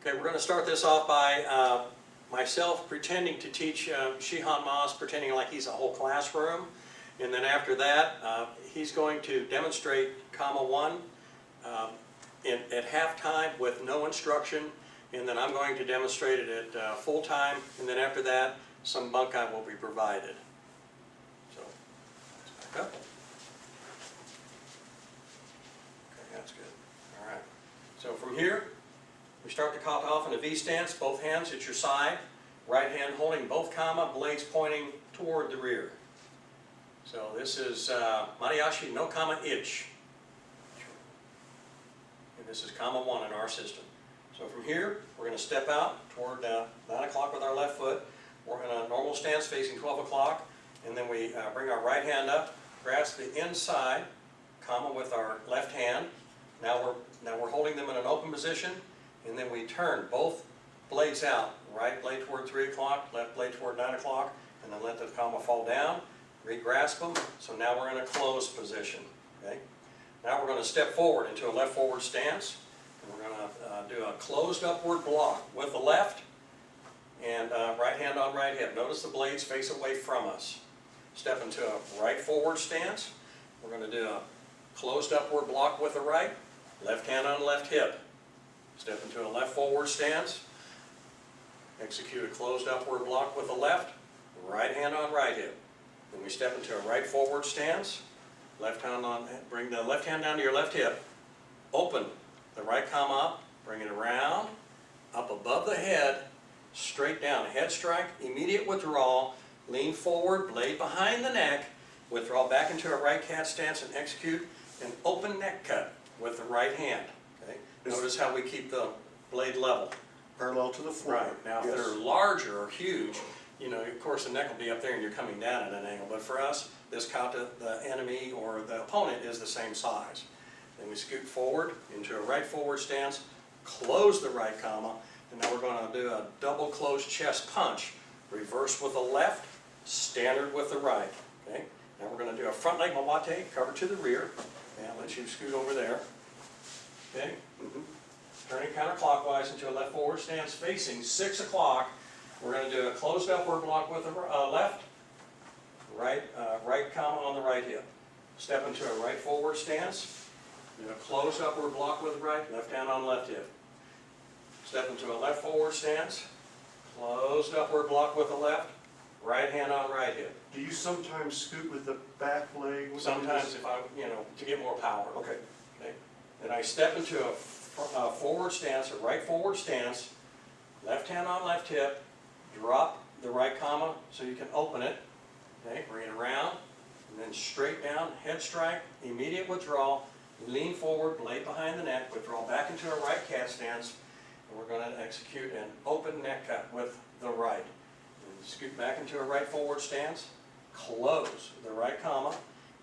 Okay, we're going to start this off by myself pretending to teach Shihan Moss, pretending like he's a whole classroom. And then after that, he's going to demonstrate comma 1 at halftime with no instruction. And then I'm going to demonstrate it at full time. And then after that, some bunkai will be provided. So, let's back up. Okay, that's good. All right. So from here, we start the kata off in a V stance, both hands at your side, right hand holding both comma, blades pointing toward the rear. So this is Matayoshi no kama ich. And this is comma 1 in our system. So from here, we're going to step out toward 9 o'clock with our left foot. We're in a normal stance facing 12 o'clock, and then we bring our right hand up, grasp the inside, comma with our left hand. Now we're holding them in an open position. And then we turn both blades out, right blade toward 3 o'clock, left blade toward 9 o'clock, and then let the comma fall down, re-grasp them. So now we're in a closed position. Okay? Now we're going to step forward into a left forward stance. And we're going to do a closed upward block with the left and right hand on right hip. Notice the blades face away from us. Step into a right forward stance. We're going to do a closed upward block with the right, left hand on left hip. Step into a left forward stance, execute a closed upward block with the left, right hand on right hip. Then we step into a right forward stance, left hand on, bring the left hand down to your left hip, open the right comma up, bring it around, up above the head, straight down, head strike, immediate withdrawal, lean forward, blade behind the neck, withdraw back into a right cat stance and execute an open neck cut with the right hand. Okay? Notice how we keep the blade level. Parallel to the floor. Right. Now, if they're larger or huge, you know, of course the neck will be up there and you're coming down at an angle. But for us, this kata, the enemy or the opponent is the same size. Then we scoot forward into a right forward stance, close the right comma, and now we're going to do a double closed chest punch. Reverse with the left, standard with the right. Okay? Now we're going to do a front leg mawate, cover to the rear. And I'll let you scoot over there. Okay? Turning counterclockwise into a left forward stance facing 6 o'clock. We're going to do a closed upward block with the left, right comma on the right hip. Step into a right forward stance. Do a closed upward block with the right, left hand on left hip. Step into a left forward stance. Closed upward block with the left, right hand on right hip. Do you sometimes scoot with the back leg? Sometimes if I, to get more power. Okay. Okay. Then I step into a forward stance, a right forward stance, left hand on left hip, drop the right comma so you can open it. Okay, bring it around, and then straight down, head strike, immediate withdrawal, lean forward, blade behind the neck, withdraw back into a right cat stance, and we're going to execute an open neck cut with the right. And scoot back into a right forward stance, close the right comma,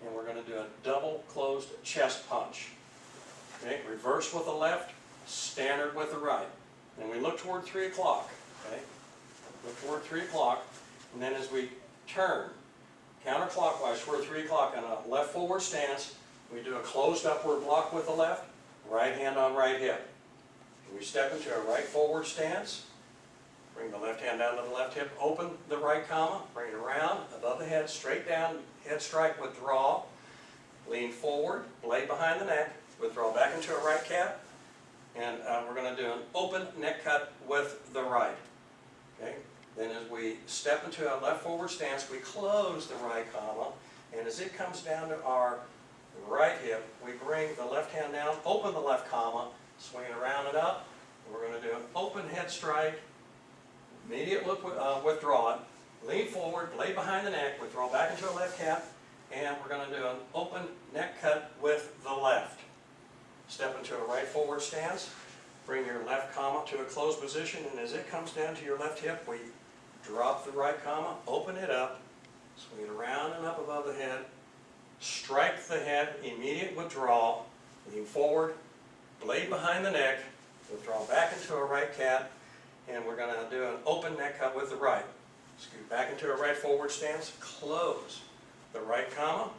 and we're going to do a double closed chest punch. Okay, reverse with the left, standard with the right. And we look toward 3 o'clock. Okay, look toward 3 o'clock, and then as we turn counterclockwise toward 3 o'clock on a left forward stance, we do a closed upward block with the left, right hand on right hip. And we step into a right forward stance. Bring the left hand down to the left hip, open the right comma, bring it around, above the head, straight down, head strike, withdraw, lean forward, blade behind the neck, withdraw back into a right cat, and we're going to do an open neck cut with the right. Okay? Then as we step into a left forward stance, we close the right comma, and as it comes down to our right hip, we bring the left hand down, open the left comma, swing it around and up, and we're going to do an open head strike, immediate withdraw it, lean forward, blade behind the neck, withdraw back into a left cat, and we're going to do an open neck cut with the left. Step into a right forward stance, bring your left comma to a closed position, and as it comes down to your left hip, we drop the right comma, open it up, swing it around and up above the head, strike the head, immediate withdrawal, lean forward, blade behind the neck, withdraw back into a right cat, and we're going to do an open neck cut with the right. Scoot back into a right forward stance, close the right comma,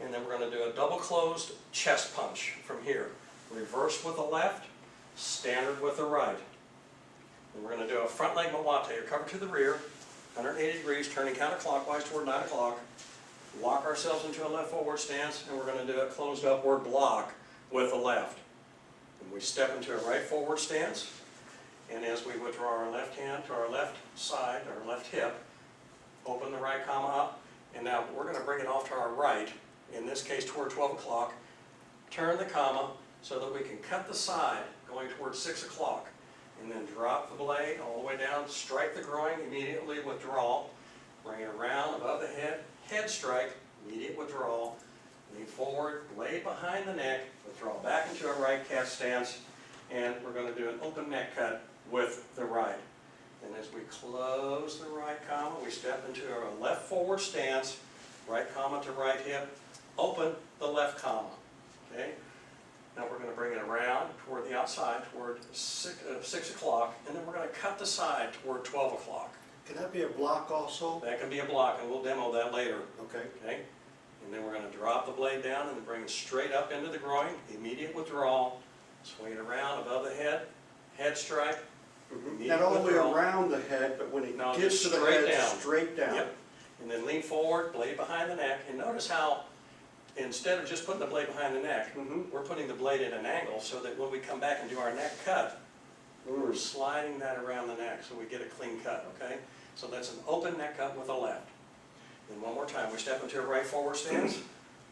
and then we're going to do a double closed chest punch from here. Reverse with the left, standard with the right. And we're going to do a front leg Mawate, cover to the rear, 180 degrees, turning counterclockwise toward 9 o'clock. Lock ourselves into a left forward stance, and we're going to do a closed upward block with the left. And we step into a right forward stance, and as we withdraw our left hand to our left side, our left hip, open the right comma up, and now we're going to bring it off to our right, in this case toward 12 o'clock, turn the comma so that we can cut the side going towards 6 o'clock, and then drop the blade all the way down, strike the groin, immediately withdraw, bring it around above the head, head strike, immediate withdrawal, lean forward, blade behind the neck, withdraw back into a right calf stance, and we're going to do an open neck cut with the right. And as we close the right comma, we step into a left forward stance, right comma to right hip, open the left comma. Okay? Now we're going to bring it around toward the outside, toward 6 o'clock, and then we're going to cut the side toward 12 o'clock. Can that be a block also? That can be a block, and we'll demo that later. Okay. Okay? And then we're going to drop the blade down and then bring it straight up into the groin, immediate withdrawal, swing it around above the head, head strike, immediate Not all the way withdrawal. around the head, but when it No, gets just to the straight head, down. straight down. Yep. And then lean forward, blade behind the neck, and notice how instead of just putting the blade behind the neck, we're putting the blade at an angle so that when we come back and do our neck cut, we're sliding that around the neck so we get a clean cut, okay? So that's an open neck cut with a left. Then one more time, we step into a right forward stance,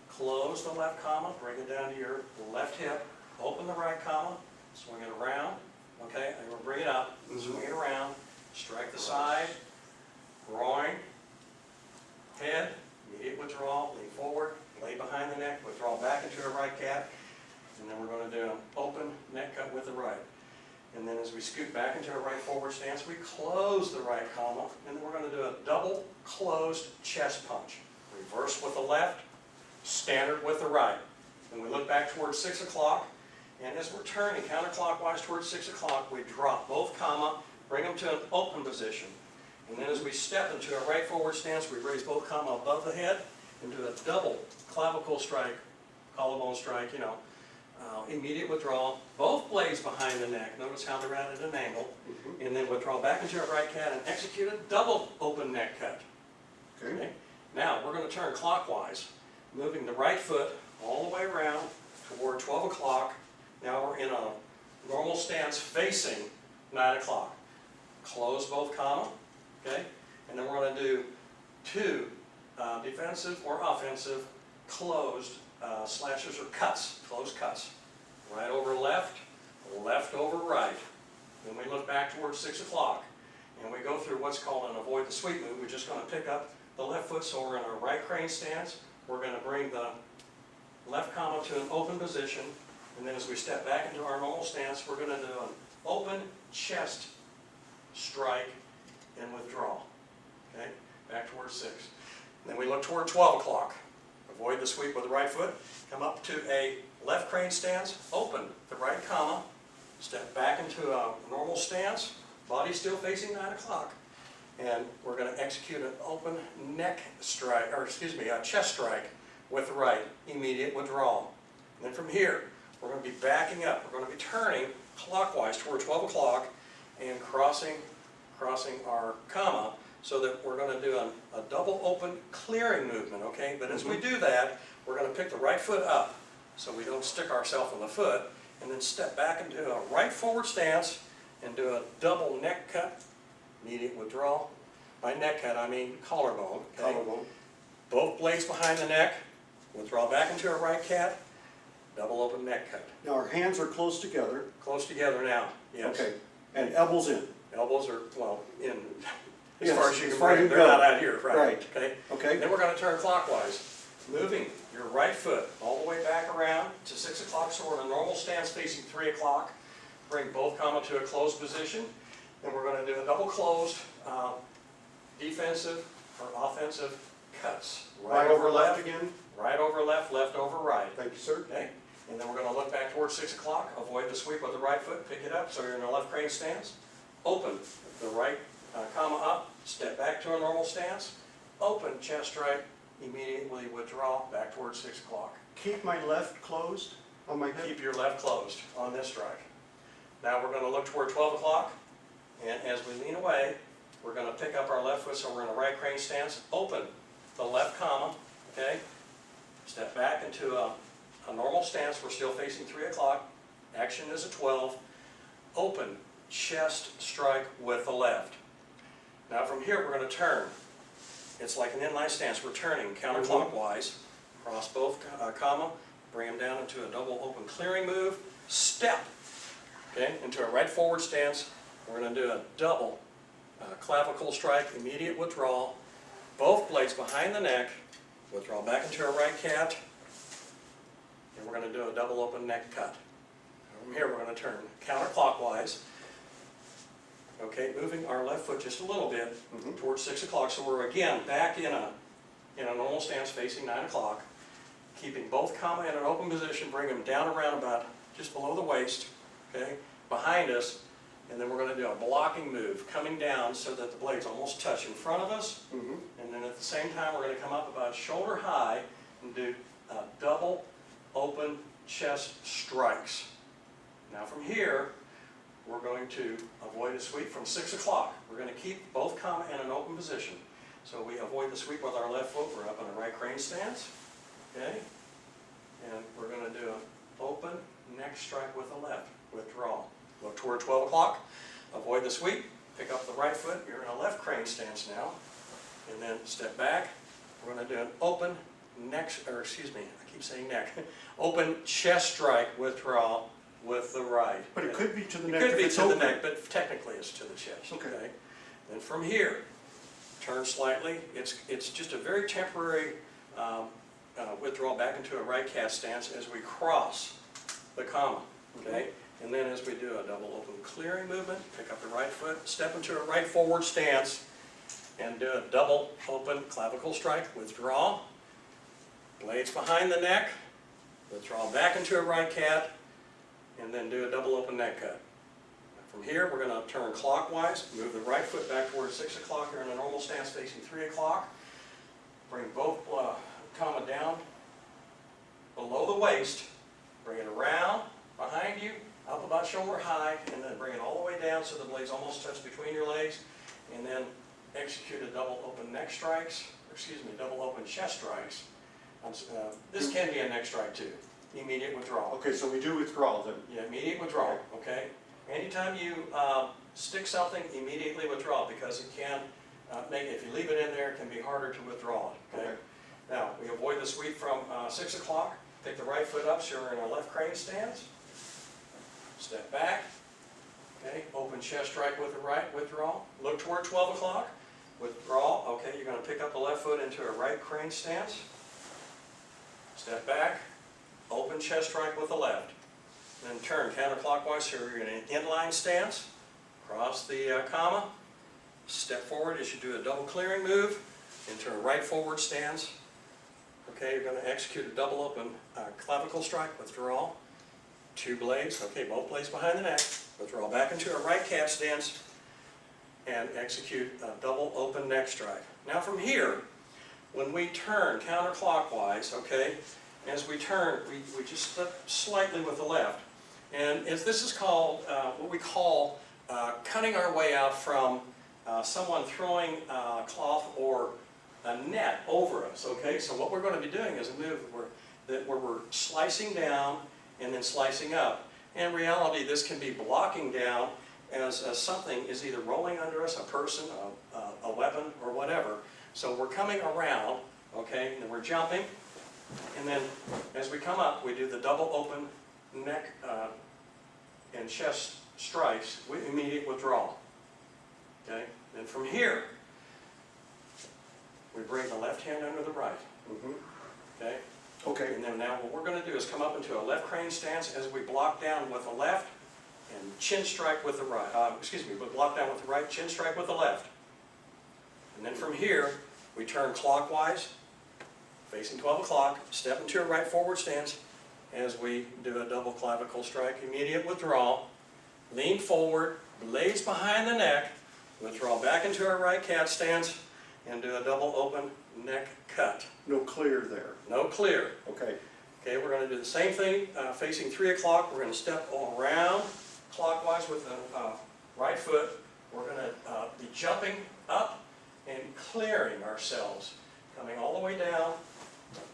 close the left comma, bring it down to your left hip, open the right comma, swing it around, okay? And we'll bring it up, swing it around, strike the side, groin, head, immediate withdrawal, lean forward, blade behind the neck, withdraw back into a right calf, and then we're going to do an open neck cut with the right. And then as we scoot back into a right forward stance, we close the right comma, and then we're going to do a double closed chest punch. Reverse with the left, standard with the right. And we look back towards 6 o'clock, and as we're turning counterclockwise towards 6 o'clock, we drop both comma, bring them to an open position. And then as we step into a right forward stance, we raise both comma above the head and do a double clavicle strike, collarbone strike, immediate withdrawal, both blades behind the neck. Notice how they're at an angle. And then withdraw back into a right cat and execute a double open neck cut. Okay. Now we're going to turn clockwise, moving the right foot all the way around toward 12 o'clock. Now we're in a normal stance facing 9 o'clock. Close both comma, okay? And then we're going to do two defensive or offensive closed slashes or cuts, closed cuts. Right over left, left over right. Then we look back towards 6 o'clock, and we go through what's called an avoid the sweep move. We're just going to pick up the left foot, so we're in our right crane stance. We're going to bring the left comma to an open position, and then as we step back into our normal stance, we're going to do an open chest strike and withdraw. Okay, back towards 6. Then we look toward 12 o'clock. Avoid the sweep with the right foot. Come up to a left crane stance, open the right comma, step back into a normal stance, body still facing 9 o'clock. And we're going to execute an open neck strike, or excuse me, a chest strike with the right, immediate withdrawal. And then from here, we're going to be backing up. We're going to be turning clockwise toward 12 o'clock and crossing our comma, so that we're going to do a double open clearing movement, okay? But as we do that, we're going to pick the right foot up so we don't stick ourselves in the foot, and then step back into a right forward stance and do a double neck cut, immediate withdrawal. By neck cut, I mean collarbone. Okay? Collarbone. Both blades behind the neck, withdraw back into a right cat, double open neck cut. Now our hands are close together. Close together now, yes. Okay. And elbows in. Elbows are, well, in as Yes, far as you as can far as bring you them. They're go. not out here, right? Right. Okay. Okay. Then we're going to turn clockwise, moving your right foot all the way back around to 6 o'clock, so we're in a normal stance facing 3 o'clock. Bring both comma to a closed position. Then we're going to do a double closed defensive or offensive cuts. Right over left again. Right over left, left over right. Thank you, sir. Okay. And then we're going to look back towards 6 o'clock, avoid the sweep with the right foot, pick it up so you're in a left crane stance. Open the right comma up, step back to a normal stance, open chest strike, immediately withdraw back towards 6 o'clock. Keep my left closed on my hip. Keep your left closed on this strike. Now we're going to look toward 12 o'clock, And as we lean away, we're going to pick up our left foot, so we're in a right crane stance. Open the left comma, okay? Step back into a normal stance. We're still facing 3 o'clock. Action is a 12. Open chest strike with the left. Now from here, we're going to turn. It's like an inline stance. We're turning counterclockwise. Cross both comma. Bring them down into a double open clearing move. Step, okay, into a right forward stance. We're going to do a double clavicle strike, immediate withdrawal. Both blades behind the neck. Withdraw back into a right cat. And we're going to do a double open neck cut. From here, we're going to turn counterclockwise. Okay, moving our left foot just a little bit towards 6 o'clock. So we're again back in a normal stance facing 9 o'clock. Keeping both comma in an open position, bring them down around about just below the waist, okay, behind us. And then we're going to do a blocking move, coming down so that the blades almost touch in front of us. And then at the same time, we're going to come up about shoulder high and do double open chest strikes. Now from here, we're going to avoid a sweep from 6 o'clock. We're going to keep both comma in an open position. So we avoid the sweep with our left foot. We're up in a right crane stance, okay? And we're going to do an open neck strike with the left, withdrawal. Look toward 12 o'clock, avoid the sweep, pick up the right foot. You're in a left crane stance now. And then step back. We're going to do an open neck, or excuse me, I keep saying neck, open chest strike withdrawal with the right. But it could be to the neck. It could be if it's to the open. neck, but technically it's to the chest. Okay. Then from here, turn slightly. It's just a very temporary withdrawal back into a right cat stance as we cross the comma. Okay. And then as we do a double open clearing movement, pick up the right foot, step into a right forward stance, and do a double open clavicle strike, withdraw, blades behind the neck, withdraw back into a right cat, and then do a double open neck cut. From here, we're going to turn clockwise, move the right foot back towards 6 o'clock. You're in a normal stance facing 3 o'clock. Bring both comma down below the waist, bring it around behind you, up about shoulder high, and then bring it all the way down so the blades almost touch between your legs, and then execute a double open neck strikes, double open chest strikes. This can be a neck strike too. Immediate withdrawal. Okay, so we do withdrawal then. Yeah, immediate withdrawal, okay? Anytime you stick something, immediately withdraw, because it can if you leave it in there, it can be harder to withdraw it, okay? Now, we avoid the sweep from 6 o'clock, pick the right foot up so you're in a left crane stance. Step back, okay, open chest strike with the right, withdrawal. Look toward 12 o'clock, withdrawal, okay, you're going to pick up the left foot into a right crane stance. Step back, open chest strike with the left. Then turn counterclockwise so you're in an inline stance. Cross the comma. Step forward as you do a double clearing move into a right forward stance. Okay, you're going to execute a double open clavicle strike, withdrawal. 2 blades, okay, both blades behind the neck. Withdraw back into a right cat stance and execute a double open neck strike. Now from here, when we turn counterclockwise, okay, as we turn, we just step slightly with the left. And this is called what we call cutting our way out from someone throwing a cloth or a net over us, okay? So what we're going to be doing is a move where we're slicing down and then slicing up. In reality, this can be blocking down as something is either rolling under us, a person, a weapon, or whatever. So we're coming around, okay, and then we're jumping. And then as we come up, we do the double open neck and chest strikes with immediate withdrawal. Okay? Then from here, we bring the left hand under the right. Okay? Okay. And then now what we're going to do is come up into a left crane stance as we block down with the left and chin strike with the right. We block down with the right, chin strike with the left. And then from here, we turn clockwise, facing 12 o'clock, step into a right forward stance as we do a double clavicle strike, immediate withdrawal, lean forward, blades behind the neck, withdraw back into our right cat stance, and do a double open neck cut. No clear there. No clear. Okay. Okay, we're going to do the same thing facing 3 o'clock. We're going to step around clockwise with the right foot, we're going to be jumping up and clearing ourselves, coming all the way down,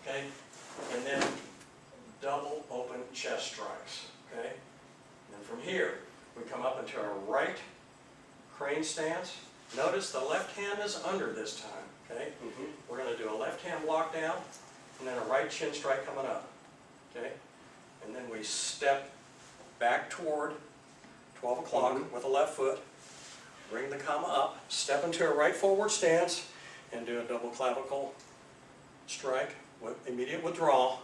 okay, and then double open chest strikes, okay. And then from here, we come up into our right crane stance. Notice the left hand is under this time, okay. We're going to do a left hand block down, and then a right chin strike coming up, okay. And then we step back toward 12 o'clock with the left foot, bring the kama up, step into a right forward stance, and do a double clavicle strike with immediate withdrawal.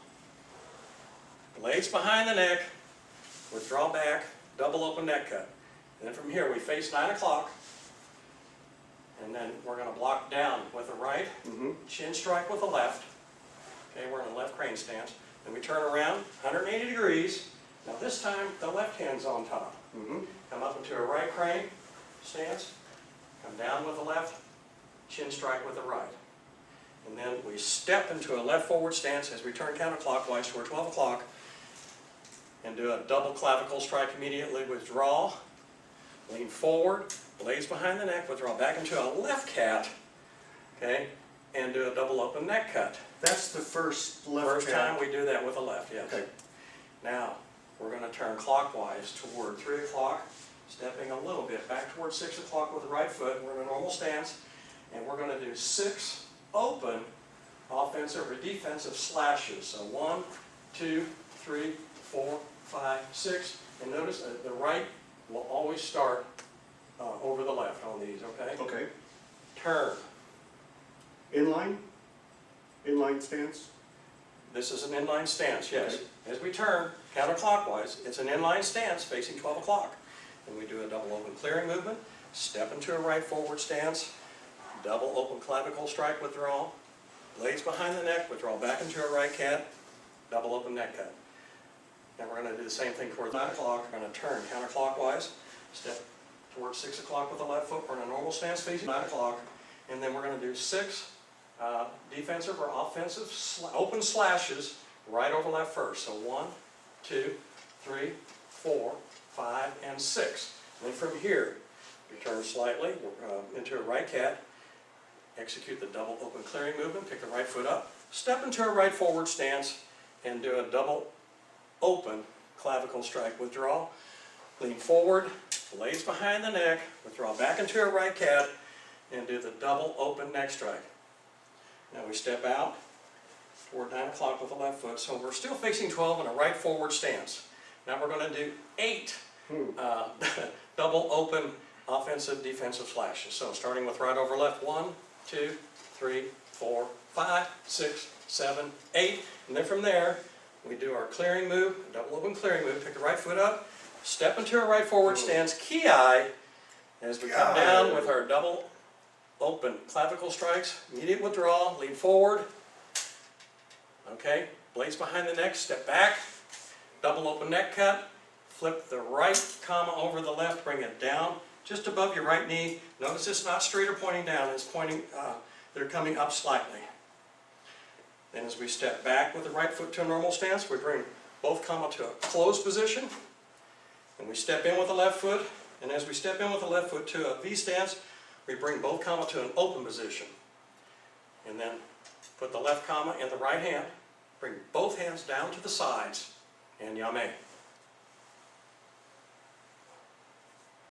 Blades behind the neck, withdraw back, double open neck cut. And then from here we face 9 o'clock, and then we're going to block down with the right, chin strike with the left. Okay, we're in a left crane stance. Then we turn around 180 degrees. Now this time the left hand's on top. Come up into a right crane stance, come down with the left, chin strike with the right. And then we step into a left forward stance as we turn counterclockwise toward 12 o'clock and do a double clavicle strike immediately, withdraw, lean forward, blades behind the neck, withdraw back into a left cat, okay, and do a double open neck cut. That's the first left First hand. time we do that with a left, yes. Okay. Now, we're going to turn clockwise toward 3 o'clock, stepping a little bit back toward 6 o'clock with the right foot. We're in a normal stance, and we're going to do 6 open offensive or defensive slashes. So 1, 2, 3, 4, 5, 6. And notice that the right will always start over the left on these, okay? Okay. Turn. Inline? Inline stance? This is an inline stance, yes. Okay. As we turn counterclockwise, it's an inline stance facing 12 o'clock. And we do a double open clearing movement, step into a right forward stance, double open clavicle strike withdrawal, blades behind the neck, withdraw back into a right cat, double open neck cut. Now we're going to do the same thing towards 9 o'clock. We're going to turn counterclockwise, step towards 6 o'clock with the left foot. We're in a normal stance facing 9 o'clock. And then we're going to do 6 defensive or offensive open slashes right over left first. So 1, 2, 3, 4, 5, and 6. And then from here, we turn slightly into a right cat, execute the double open clearing movement, pick the right foot up, step into a right forward stance, and do a double open clavicle strike withdrawal. Lean forward, blades behind the neck, withdraw back into a right cat, and do the double open neck strike. Now we step out toward 9 o'clock with the left foot, so we're still facing 12 in a right forward stance. Now we're going to do 8 double open offensive defensive slashes. So starting with right over left, 1, 2, 3, 4, 5, 6, 7, 8, and then from there we do our clearing move, double open clearing move, pick the right foot up, step into a right forward stance, ki as we come down with our double open clavicle strikes, immediate withdrawal, lean forward, okay, blades behind the neck, step back, double open neck cut, flip the right comma over the left, bring it down just above your right knee. Notice it's not straight or pointing down, it's pointing, they're coming up slightly. Then as we step back with the right foot to a normal stance, we bring both comma to a closed position, and we step in with the left foot, and as we step in with the left foot to a V stance, we bring both comma to an open position. And then put the left comma in the right hand, bring both hands down to the sides, and yame.